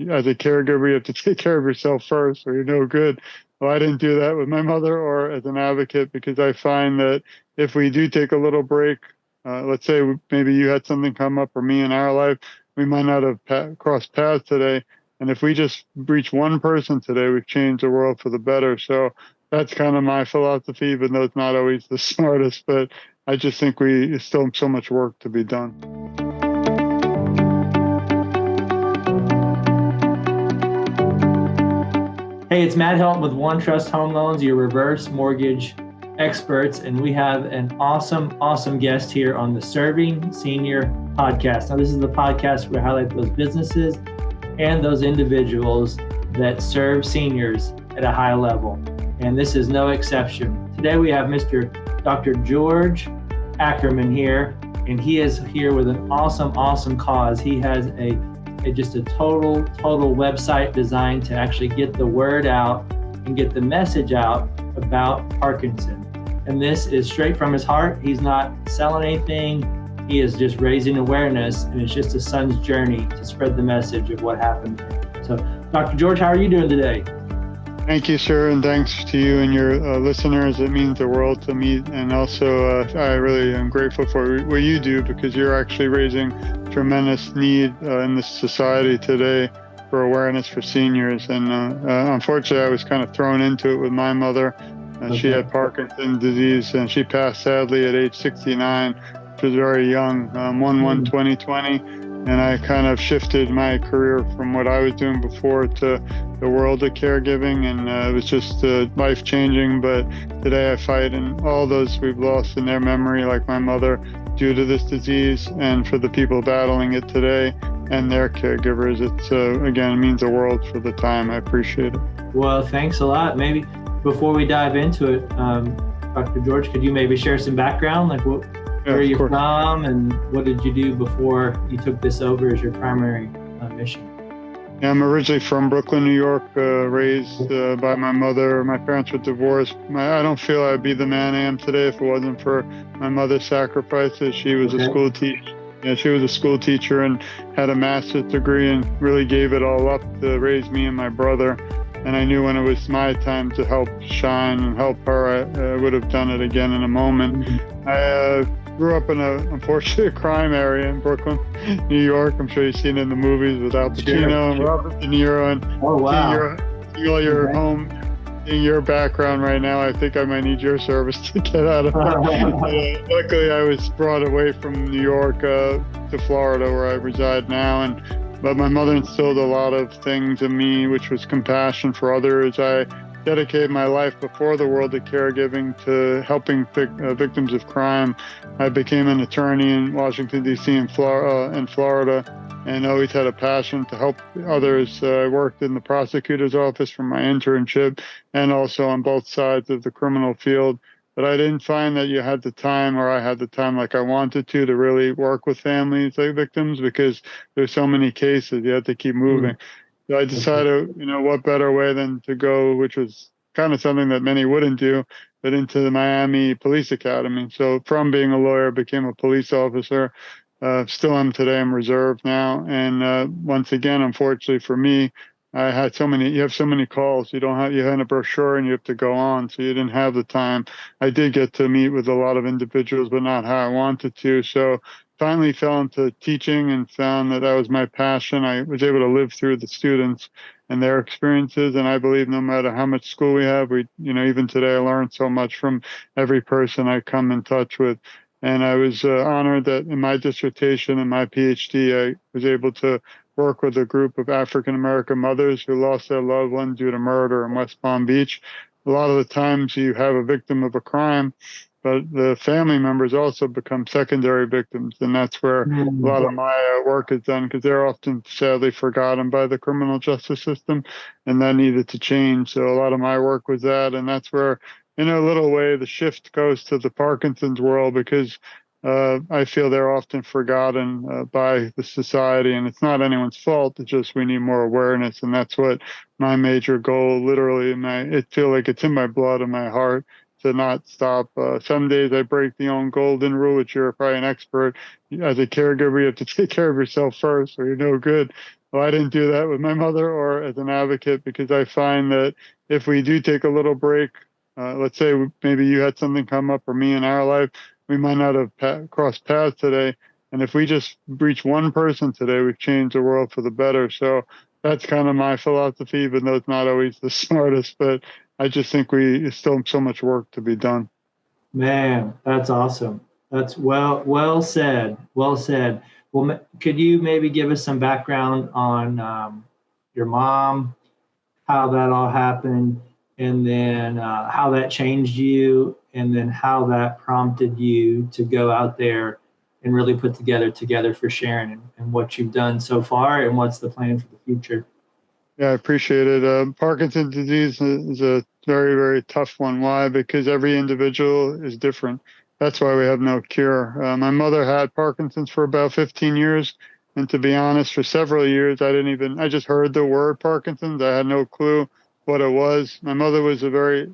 as a caregiver, you have to take care of yourself first, or you're no good. Well, I didn't do that with my mother or as an advocate, because I find that if we do take a little break, let's say maybe you had something come up or me in our life, we might not have crossed paths today. And if we just reach one person today, we've changed the world for the better. So that's kind of my philosophy, even though it's not always the smartest, but I just think there's still so much work to be done. Hey, it's Matt Helton with One Trust Home Loans, your reverse mortgage experts, and we have an awesome guest here on the Serving Senior podcast. Now, this is the podcast where we highlight those businesses and those individuals that serve seniors at a high level, and this is no exception. Today we have Mr. Dr. George Ackerman here, and he is here with an awesome cause. He has just a total website designed to actually get the word out and get the message out about Parkinson. And this is straight from his heart. He's not selling anything. He is just raising awareness, and it's just a son's journey to spread the message of what happened. So, Dr. George, how are you doing today? Thank you, sir, and thanks to you and your listeners. It means the world to me, and also I really am grateful for what you do, because you're actually raising tremendous need in this society today for awareness for seniors. And unfortunately, I was kind of thrown into it with my mother. Okay. She had Parkinson's disease, and she passed sadly at age 69. She was very young, 1/1/2020. And I kind of shifted my career from what I was doing before to the world of caregiving, and it was just life-changing. But today I fight, and all those we've lost in their memory, like my mother, due to this disease, and for the people battling it today and their caregivers, it's again, it means the world for the time. I appreciate it. Well, thanks a lot. Maybe before we dive into it, Dr. George, could you maybe share some background, like where are you from, and what did you do before you took this over as your primary mission? Yeah, I'm originally from Brooklyn, New York, raised by my mother. My parents were divorced. I don't feel I'd be the man I am today if it wasn't for my mother's sacrifices. She was a school teacher. Yeah, she was a school teacher and had a master's degree, and really gave it all up to raise me and my brother. And I knew when it was my time to help shine and help her, I would have done it again in a moment. I grew up in unfortunately, a crime area in Brooklyn, New York. I'm sure you've seen it in the movies with Al Pacino and Robert De Niro. And seeing all your home, seeing your background right now, I think I might need your service to get out of it. Luckily, I was brought away from New York to Florida, where I reside now. But my mother instilled a lot of things in me, which was compassion for others. I dedicated my life before the world of caregiving to helping victims of crime. I became an attorney in Washington, D.C. and Florida, and always had a passion to help others. I worked in the prosecutor's office for my internship, and also on both sides of the criminal field. But I didn't find that you had the time, or I had the time like I wanted to really work with families like victims, because there's so many cases, you have to keep moving. So I decided, what better way than to go, which was kind of something that many wouldn't do, but into the Miami Police Academy. So from being a lawyer, became a police officer. Still am today. I'm reserved now. And once again, unfortunately for me, I had you have so many calls. You had a brochure and you have to go on. So you didn't have the time. I did get to meet with a lot of individuals, but not how I wanted to. So finally fell into teaching and found that was my passion. I was able to live through the students and their experiences. And I believe no matter how much school we have, even today, I learned so much from every person I come in touch with. And I was honored that in my dissertation and my PhD, I was able to work with a group of African-American mothers who lost their loved one due to murder in West Palm Beach. A lot of the times you have a victim of a crime, but the family members also become secondary victims. And that's where a lot of my work is done, because they're often sadly forgotten by the criminal justice system, and that needed to change. So a lot of my work was that, and that's where, in a little way, the shift goes to the Parkinson's world, because I feel they're often forgotten by the society, and it's not anyone's fault. It's just we need more awareness, and that's what my major goal, literally, it feel like it's in my blood and my heart to not stop. Some days I break the own golden rule, which you're probably an expert. As a caregiver, you have to take care of yourself first, or you're no good. well, I didn't do that with my mother or as an advocate, because I find that if we do take a little break, let's say maybe you had something come up or me in our life, we might not have crossed paths today. And if we just reach one person today, we've changed the world for the better. So that's kind of my philosophy, even though it's not always the smartest, but I just think it's still so much work to be done. Man, that's awesome. That's well said. Well said. Well, could you maybe give us some background on your mom, how that all happened, and then how that changed you, and then how that prompted you to go out there and really put together for Sharon, and what you've done so far, and what's the plan for the future? Yeah, I appreciate it. Parkinson's disease is a very, very tough one. Why? Because every individual is different. That's why we have no cure. My mother had Parkinson's for about 15 years. And to be honest, for several years, I just heard the word Parkinson's. I had no clue what it was. My mother was a very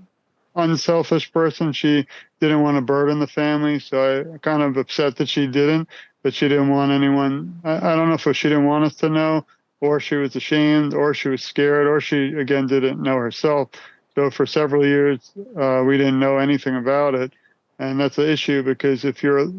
unselfish person. She didn't want to burden the family. So I kind of upset that she didn't, but she didn't want anyone. I don't know if she didn't want us to know, or she was ashamed, or she was scared, or she, again, didn't know herself. So for several years, we didn't know anything about it. And that's an issue, because if you're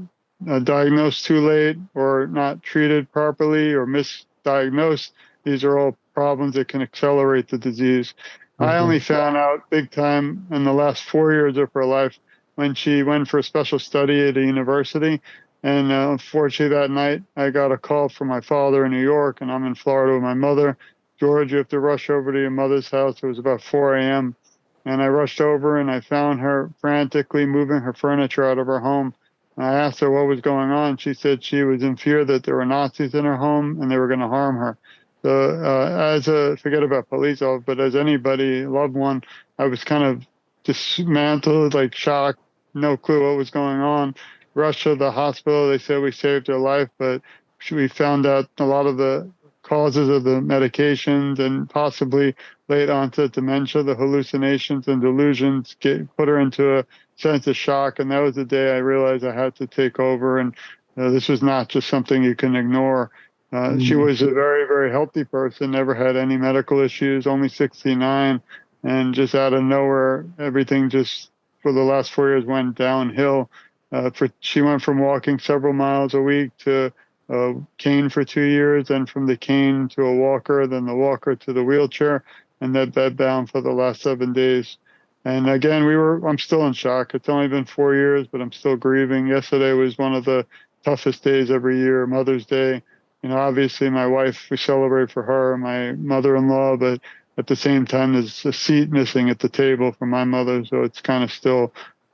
diagnosed too late or not treated properly or misdiagnosed, these are all problems that can accelerate the disease. I only found out big time in the last 4 years of her life, when she went for a special study at a university. And unfortunately, that night, I got a call from my father in New York, and I'm in Florida with my mother. George, you have to rush over to your mother's house. It was about 4 a.m. And I rushed over, and I found her frantically moving her furniture out of her home. And I asked her what was going on. She said she was in fear that there were Nazis in her home and they were going to harm her. So forget about police, but as anybody, loved one, I was kind of dismantled, like shocked, no clue what was going on. Rushed to the hospital. They said we saved her life, but we found out a lot of the causes of the medications, and possibly late onset dementia, the hallucinations and delusions put her into a sense of shock. And that was the day I realized I had to take over. And this was not just something you can ignore. She was a very, very healthy person, never had any medical issues, only 69. And just out of nowhere, everything just for the last 4 years went downhill. She went from walking several miles a week to a cane for 2 years, and from the cane to a walker, then the walker to the wheelchair, and that bed bound for the last 7 days. And again, I'm still in shock. It's only been 4 years, but I'm still grieving. Yesterday was one of the toughest days every year, Mother's Day. Obviously my wife, we celebrate for her, my mother-in-law, but at the same time, there's a seat missing at the table for my mother. So it's kind of still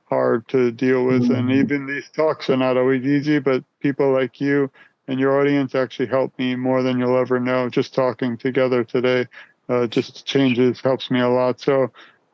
hard to deal with. And even these talks are not always easy, but people like you and your audience actually help me more than you'll ever know. Just talking together today just helps me a lot. So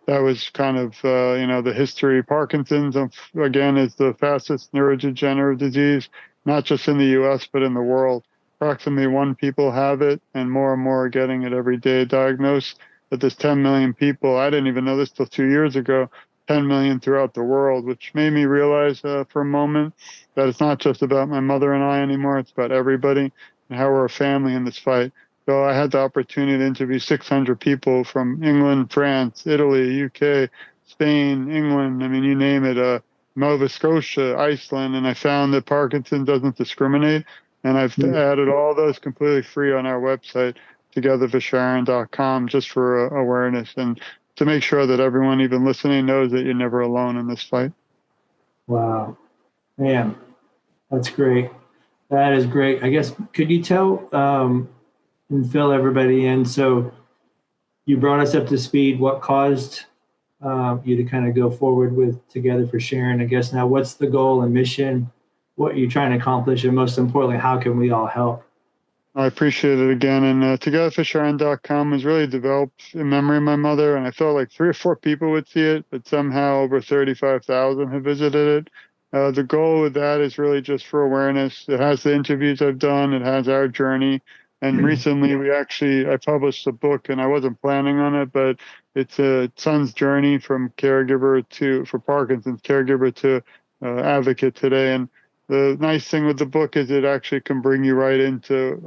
that was kind of, the history. Parkinson's, again, is the fastest neurodegenerative disease, not just in the U.S., but in the world. Approximately 1 people have it, and more are getting it every day diagnosed. But there's 10 million people. I didn't even know this till 2 years ago. 10 million throughout the world, which made me realize for a moment that it's not just about my mother and I anymore. It's about everybody and how we're a family in this fight. So I had the opportunity to interview 600 people from England, France, Italy, UK, Spain, England. I mean, you name it, Nova Scotia, Iceland. And I found that Parkinson doesn't discriminate. And I've added all those completely free on our website, TogetherForSharon.com, just for awareness and to make sure that everyone, even listening, knows that you're never alone in this fight. Wow, man, that's great. That is great. I guess, could you tell and fill everybody in? So you brought us up to speed. What caused you to kind of go forward with Together for Sharon? I guess now, what's the goal and mission? What are you trying to accomplish? And most importantly, how can we all help? I appreciate it again. And TogetherForSharon.com was really developed in memory of my mother. And I felt like 3 or 4 people would see it, but somehow over 35,000 have visited it. The goal with that is really just for awareness. It has the interviews I've done. It has our journey. And recently I published a book, and I wasn't planning on it, but it's a son's journey from for Parkinson's, caregiver to advocate today. And the nice thing with the book is it actually can bring you right into,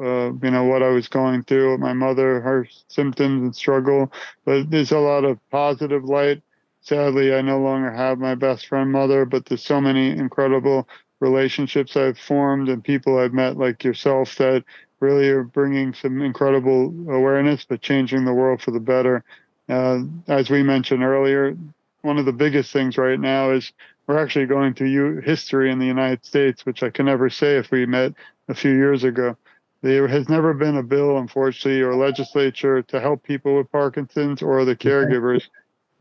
what I was going through with my mother, her symptoms and struggle. But there's a lot of positive light. Sadly, I no longer have my best friend mother, but there's so many incredible relationships I've formed and people I've met like yourself that really are bringing some incredible awareness, but changing the world for the better. As we mentioned earlier, one of the biggest things right now is we're actually going through history in the United States, which I can never say if we met a few years ago. There has never been a bill, unfortunately, or legislature to help people with Parkinson's or the caregivers.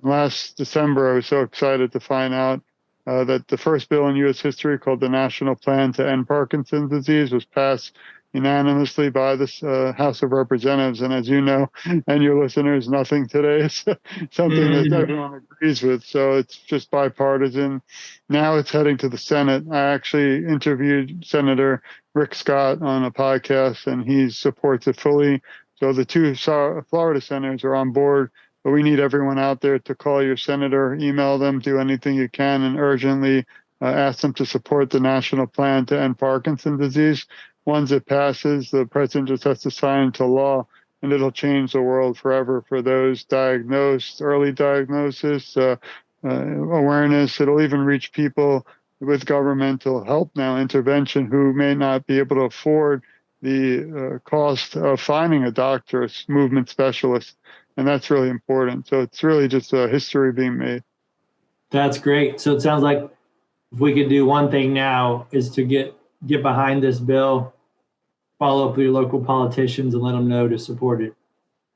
Last December, I was so excited to find out that the first bill in U.S. history, called the National Plan to End Parkinson's Disease, was passed unanimously by the House of Representatives. And as you know, and your listeners, nothing today is something that everyone agrees with. So it's just bipartisan. Now it's heading to the Senate. I actually interviewed Senator Rick Scott on a podcast, and he supports it fully. So the two Florida senators are on board. But we need everyone out there to call your senator, email them, do anything you can, and urgently ask them to support the national plan to end Parkinson's disease. Once it passes, the president just has to sign into law, and it'll change the world forever for those diagnosed, early diagnosis, awareness. It'll even reach people with governmental help now, intervention, who may not be able to afford the cost of finding a doctor, a movement specialist. And that's really important. So it's really just a history being made. That's great. So it sounds like if we could do one thing now is to get behind this bill, follow up with your local politicians and let them know to support it.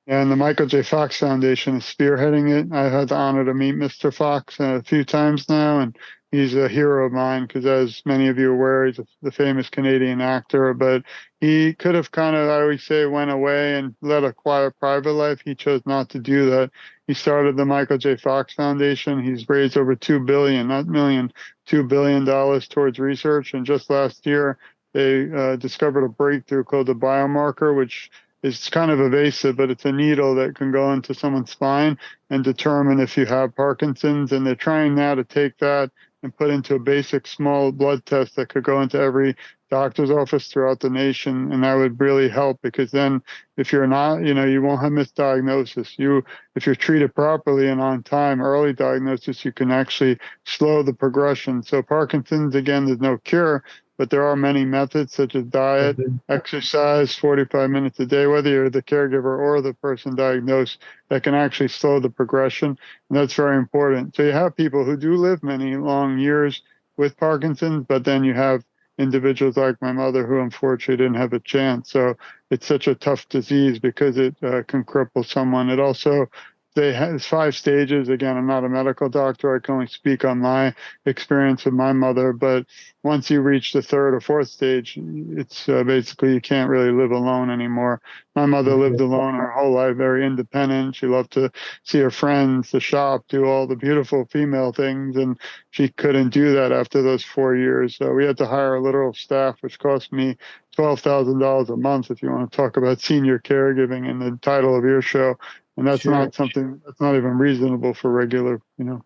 And the Michael J. Fox Foundation is spearheading it. I've had the honor to meet Mr. Fox a few times now, and he's a hero of mine because, as many of you are aware, he's the famous Canadian actor. But he could have kind of, I always say, went away and led a quiet private life. He chose not to do that. He started the Michael J. Fox Foundation. He's raised over $2 billion, not million, $2 billion towards research. And just last year, they discovered a breakthrough called the biomarker, which is kind of evasive, but it's a needle that can go into someone's spine and determine if you have Parkinson's. And they're trying now to take that and put into a basic small blood test that could go into every doctor's office throughout the nation. And that would really help, because then if you're not, you won't have misdiagnosis. If you're treated properly and on time, early diagnosis, you can actually slow the progression. So Parkinson's, again, there's no cure, but there are many methods such as diet, exercise, 45 minutes a day, whether you're the caregiver or the person diagnosed, that can actually slow the progression. And that's very important. So you have people who do live many long years with Parkinson's, but then you have individuals like my mother who unfortunately didn't have a chance. So it's such a tough disease because it can cripple someone. It also, there's 5 stages. Again, I'm not a medical doctor. I can only speak on my experience with my mother. But once you reach the 3rd or 4th stage, it's basically you can't really live alone anymore. My mother lived alone her whole life, very independent. She loved to see her friends, to shop, do all the beautiful female things. And she couldn't do that after those 4 years. So we had to hire a literal staff, which cost me $12,000 a month, if you want to talk about senior caregiving and the title of your show. And that's not something that's not even reasonable for regular,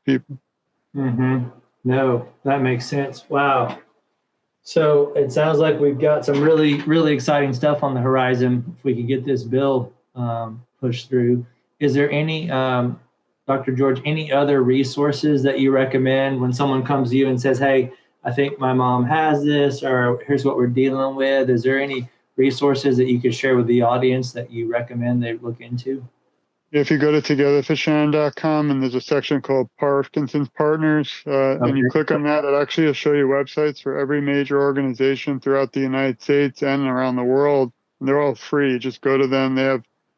people. Mm-hmm. No, that makes sense. Wow. So it sounds like we've got some really, really exciting stuff on the horizon. If we could get this bill pushed through, is there any, Dr. George, any other resources that you recommend when someone comes to you and says, hey, I think my mom has this, or here's what we're dealing with? Is there any resources that you could share with the audience that you recommend they look into? If you go to TogetherForSharon.com, and there's a section called Parkinson's Partners, and you click on that, it actually will show you websites for every major organization throughout the United States and around the world. And they're all free. Just go to them. They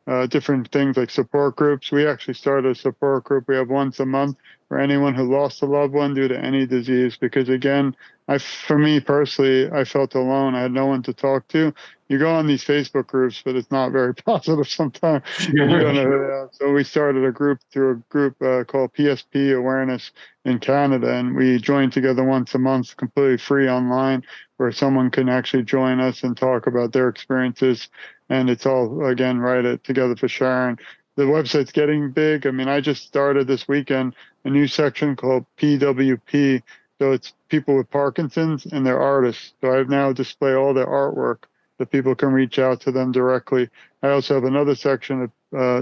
have different things like support groups. We actually started a support group. We have once a month for anyone who lost a loved one due to any disease. Because again, for me personally, I felt alone. I had no one to talk to. You go on these Facebook groups, but it's not very positive sometimes. You don't know who they are. So we started a group through a group called PSP Awareness in Canada, and we join together once a month, completely free online, where someone can actually join us and talk about their experiences. And it's all, again, right at Together for Sharon. The website's getting big. I mean, I just started this weekend a new section called PWP, So it's people with Parkinson's and they're artists. So I now display all their artwork that people can reach out to them directly. I also have another section of,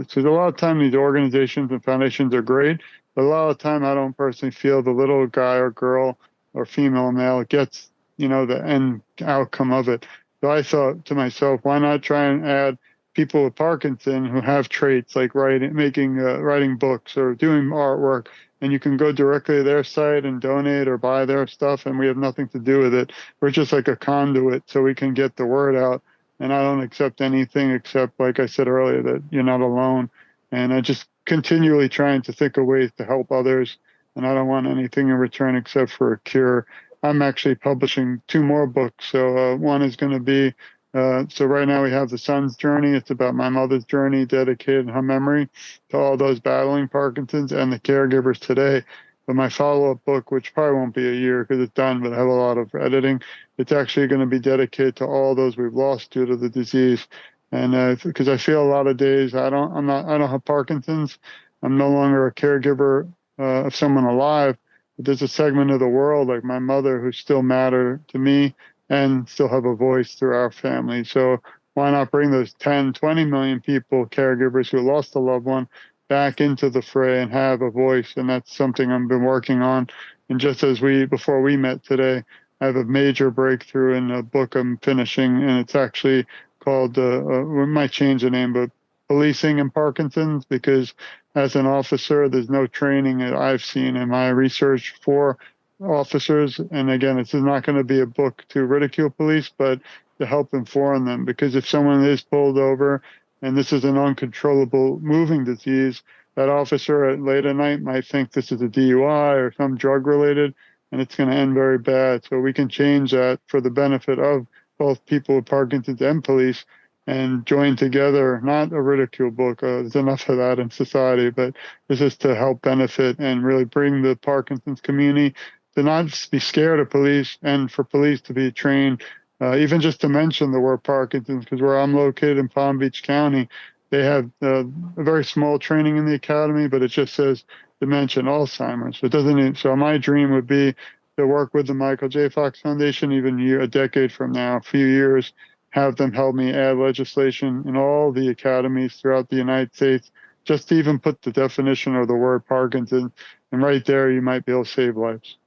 so a lot of time these organizations and foundations are great, but a lot of time I don't personally feel the little guy or girl or female or male gets, the end outcome of it. So I thought to myself, why not try and add people with Parkinson who have traits like writing books or doing artwork, and you can go directly to their site and donate or buy their stuff, and we have nothing to do with it. We're just like a conduit so we can get the word out. And I don't accept anything except, like I said earlier, that you're not alone. And I just continually trying to think of ways to help others. And I don't want anything in return except for a cure. I'm actually publishing 2 more books. So one is going to be, so right now we have The Son's Journey. It's about my mother's journey, dedicated in her memory to all those battling Parkinson's and the caregivers today. But my follow-up book, which probably won't be a year because it's done, but I have a lot of editing, it's actually going to be dedicated to all those we've lost due to the disease. And because I feel a lot of days I don't have Parkinson's. I'm no longer a caregiver of someone alive. But there's a segment of the world like my mother who still matter to me and still have a voice through our family. So why not bring those 10, 20 million people, caregivers who lost a loved one, back into the fray and have a voice? And that's something I've been working on. And just as before we met today, I have a major breakthrough in a book I'm finishing, and it's actually called, we might change the name, but Policing and Parkinson's, because as an officer, there's no training that I've seen in my research for officers. And again, this is not going to be a book to ridicule police, but to help inform them. Because if someone is pulled over and this is an uncontrollable moving disease, that officer at late at night might think this is a DUI or some drug related, and it's going to end very bad. So we can change that for the benefit of both people with Parkinson's and police, and join together, not a ridicule book. There's enough of that in society, but this is to help benefit and really bring the Parkinson's community to not be scared of police, and for police to be trained, even just to mention the word Parkinson's, because where I'm located in Palm Beach County, they have a very small training in the academy, but it just says dementia and Alzheimer's. It doesn't. So my dream would be to work with the Michael J. Fox Foundation, even a decade from now, a few years, have them help me add legislation in all the academies throughout the United States, just to even put the definition of the word Parkinson. And right there, you might be able to save lives.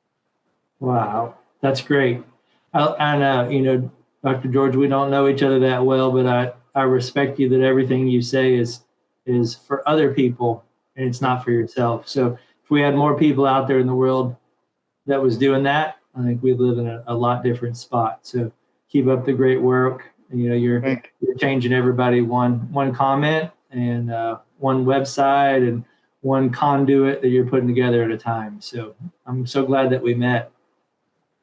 Wow, that's great. Dr. George, we don't know each other that well, but I respect you that everything you say is for other people and it's not for yourself. So if we had more people out there in the world that was doing that, I think we'd live in a lot different spot. So keep up the great work. You're changing everybody one comment and one website and one conduit that you're putting together at a time. So I'm so glad that we met.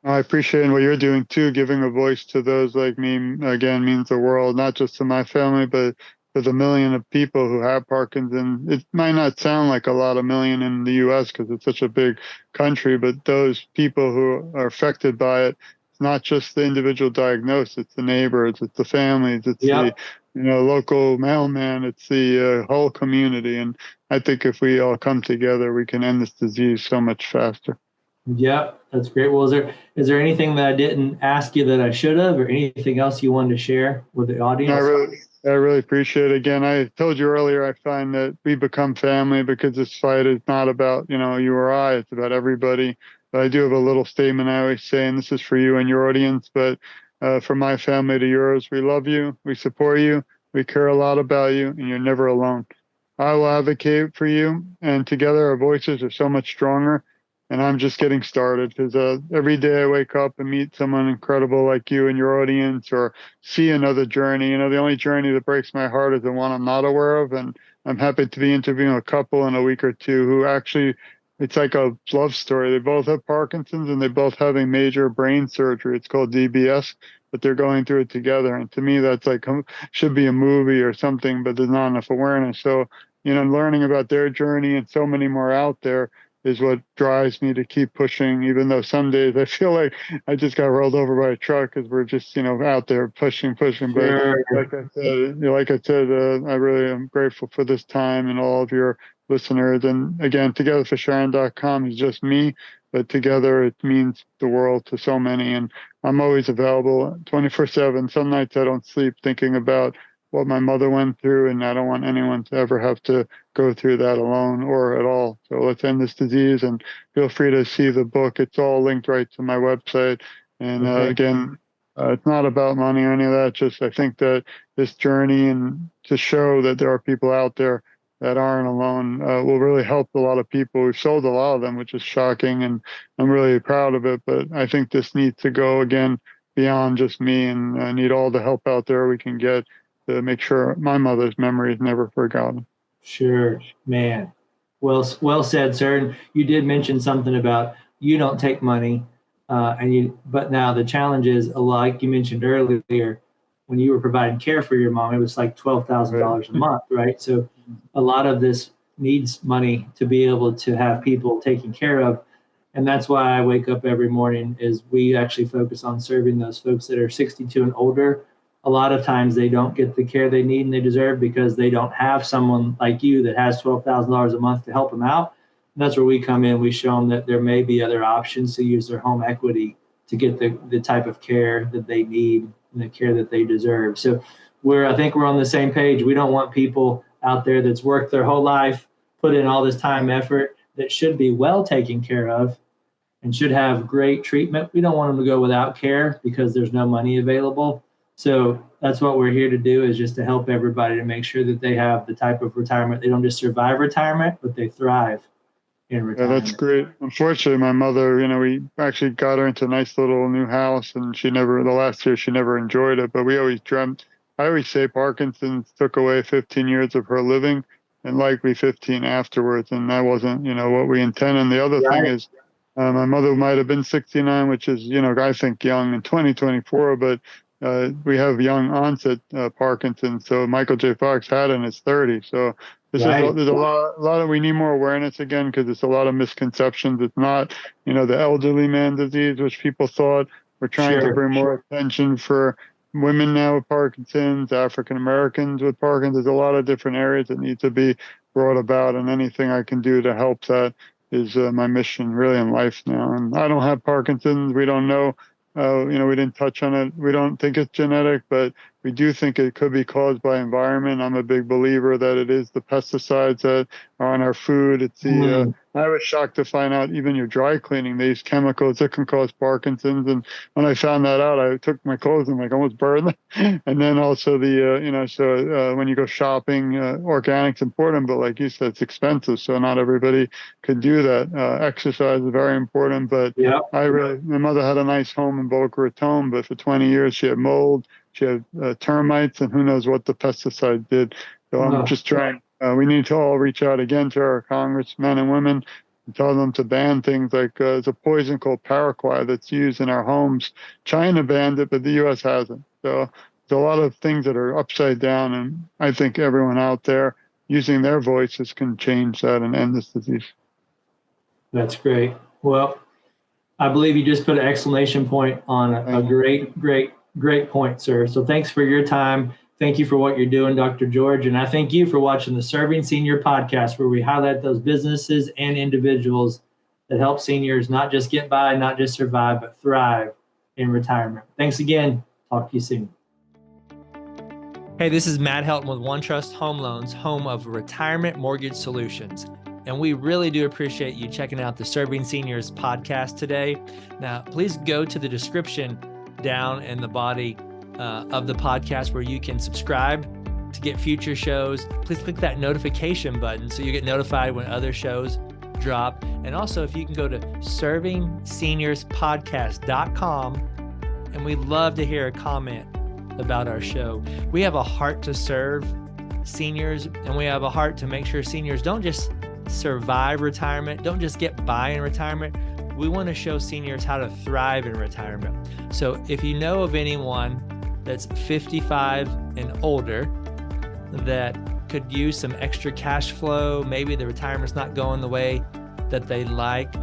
I appreciate what you're doing too. Giving a voice to those like me, again, means the world, not just to my family, but to the million of people who have Parkinson's. It might not sound like a lot of million in the U.S. because it's such a big country, but those people who are affected by it, it's not just the individual diagnosed, it's the neighbors, it's the families, it's the local mailman, it's the whole community. And I think if we all come together, we can end this disease so much faster. Yep, that's great. Well, is there anything that I didn't ask you that I should have, or anything else you wanted to share with the audience? I really appreciate it. Again, I told you earlier, I find that we become family because this fight is not about, you or I, it's about everybody. But I do have a little statement I always say, and this is for you and your audience, but from my family to yours, we love you, we support you, we care a lot about you, and you're never alone. I will advocate for you, and together our voices are so much stronger. And I'm just getting started because every day I wake up and meet someone incredible like you and your audience, or see another journey. The only journey that breaks my heart is the one I'm not aware of. And I'm happy to be interviewing a couple in a week or two who actually, it's like a love story. They both have Parkinson's and they both having major brain surgery. It's called DBS, but they're going through it together. And to me, that's like, should be a movie or something, but there's not enough awareness. So, learning about their journey and so many more out there is what drives me to keep pushing, even though some days I feel like I just got rolled over by a truck because we're just, out there pushing. Sure. But like I said, I really am grateful for this time and all of your listeners. And again, TogetherForSharon.com is just me. but together it means the world to so many. And I'm always available 24/7. Some nights I don't sleep thinking about what my mother went through, and I don't want anyone to ever have to go through that alone or at all. So let's end this disease, and feel free to see the book. It's all linked right to my website. And again, it's not about money or any of that. Just I think that this journey and to show that there are people out there that aren't alone will really help a lot of people. We've sold a lot of them, which is shocking, and I'm really proud of it. But I think this needs to go again beyond just me, and I need all the help out there we can get to make sure my mother's memory is never forgotten. Sure, man. Well said, sir. And you did mention something about you don't take money, but now the challenge is, like you mentioned earlier, when you were providing care for your mom, it was like $12,000 a month, right? So a lot of this needs money to be able to have people taken care of. And that's why I wake up every morning is we actually focus on serving those folks that are 62 and older. A lot of times they don't get the care they need and they deserve because they don't have someone like you that has $12,000 a month to help them out. And that's where we come in. We show them that there may be other options to use their home equity to get the type of care that they need and the care that they deserve. So I think we're on the same page. We don't want people out there that's worked their whole life, put in all this time, effort, that should be well taken care of and should have great treatment. We don't want them to go without care because there's no money available. So that's what we're here to do, is just to help everybody to make sure that they have the type of retirement. They don't just survive retirement, but they thrive in retirement. Yeah, that's great. Unfortunately, my mother, we actually got her into a nice little new house, and the last year she never enjoyed it, but we always dreamt. I always say Parkinson's took away 15 years of her living and likely 15 afterwards. And that wasn't, what we intended. And the other thing is, my mother might have been 69, which is, I think young in 2024, but we have young onset Parkinson's. So Michael J. Fox had it in his 30s. So there's a lot of, we need more awareness again, because it's a lot of misconceptions. It's not, the elderly man disease, which people thought. We're trying to bring more attention for women now with Parkinson's, African Americans with Parkinson's. There's a lot of different areas that need to be brought about, and anything I can do to help that is my mission really in life now. And I don't have Parkinson's. We don't know. We didn't touch on it. We don't think it's genetic, but we do think it could be caused by environment. I'm a big believer that it is the pesticides that are on our food. It's the I was shocked to find out even your dry cleaning, they use chemicals that can cause Parkinson's. And when I found that out, I took my clothes and almost burned them. And then also when you go shopping, organic's important, but like you said, it's expensive. So not everybody could do that. Exercise is very important, but my mother had a nice home in Boca Raton, but for 20 years she had mold, she had termites, and who knows what the pesticide did. So I'm just trying. We need to all reach out again to our congressmen and women and tell them to ban things like there's a poison called paraquat that's used in our homes. China banned it, but the U.S. hasn't. So there's a lot of things that are upside down, and I think everyone out there using their voices can change that and end this disease. That's great. Well, I believe you just put an exclamation point on a great point, sir. So thanks for your time. Thank you for what you're doing, Dr. George. And I thank you for watching the Serving Senior podcast, where we highlight those businesses and individuals that help seniors not just get by, not just survive, but thrive in retirement. Thanks again. Talk to you soon. Hey, this is Matt Helton with OneTrust Home Loans, home of Retirement Mortgage Solutions. And we really do appreciate you checking out the Serving Seniors podcast today. Now, please go to the description down in the body of the podcast where you can subscribe to get future shows. Please click that notification button so you get notified when other shows drop. And also, if you can go to servingseniorspodcast.com, and we'd love to hear a comment about our show. We have a heart to serve seniors, and we have a heart to make sure seniors don't just survive retirement, don't just get by in retirement. We want to show seniors how to thrive in retirement. So if you know of anyone that's 55 and older that could use some extra cash flow, maybe the retirement's not going the way that they like,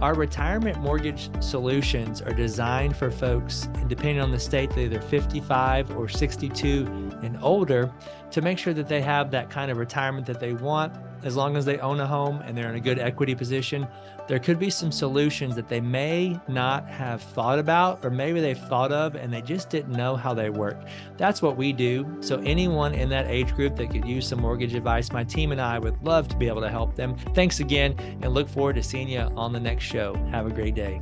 our retirement mortgage solutions are designed for folks, and depending on the state, they're either 55 or 62 and older to make sure that they have that kind of retirement that they want. As long as they own a home and they're in a good equity position, there could be some solutions that they may not have thought about, or maybe they've thought of and they just didn't know how they work. That's what we do. So anyone in that age group that could use some mortgage advice, my team and I would love to be able to help them. Thanks again, and look forward to seeing you on the next show. Have a great day.